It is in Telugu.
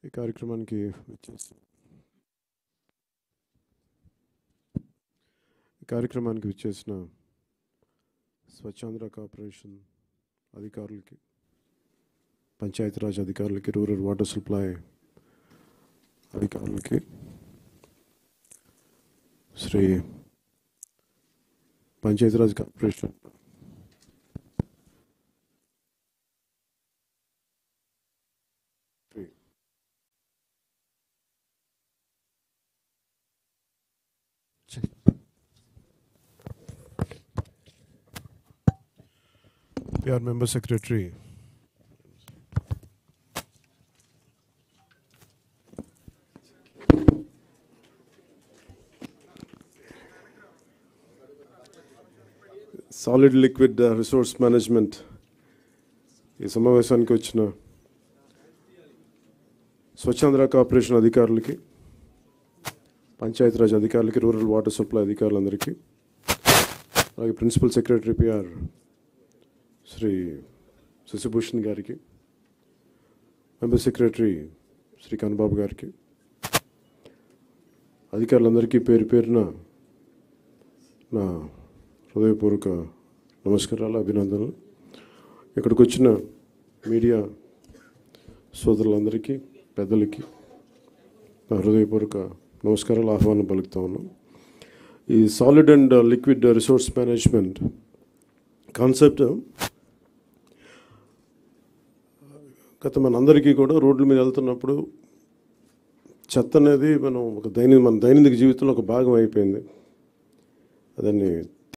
ఈ కార్యక్రమానికి విచ్చేసిన స్వచ్ఛాంధ్ర కార్పొరేషన్ అధికారులకి, పంచాయతీరాజ్ అధికారులకి, రూరల్ వాటర్ సప్లై అధికారులకి, Shri Panchayati Raj corporation PR member secretary, solid liquid resource management ఈ సమావేశానికి వచ్చిన స్వచ్ఛాంధ్ర కార్పొరేషన్ అధికారులకి, పంచాయతీరాజ్ అధికారులకి, రూరల్ వాటర్ సప్లై అధికారులందరికీ, అలాగే principal secretary PR Shri Shashibhushan గారికి, మెంబర్ సెక్రటరీ శ్రీ కన్నబాబు గారికి, అధికారులందరికీ పేరు పేరున నా హృదయపూర్వక నమస్కారాలు, అభినందనలు. ఇక్కడికి వచ్చిన మీడియా సోదరులందరికీ, పెద్దలకి నా హృదయపూర్వక నమస్కారాలు, ఆహ్వానం పలుకుతా ఉన్నాం. ఈ solid and liquid resource management concept గత మనందరికీ కూడా రోడ్ల మీద వెళ్తున్నప్పుడు చెత్త అనేది మన దైనందిక జీవితంలో ఒక భాగం అయిపోయింది. దాన్ని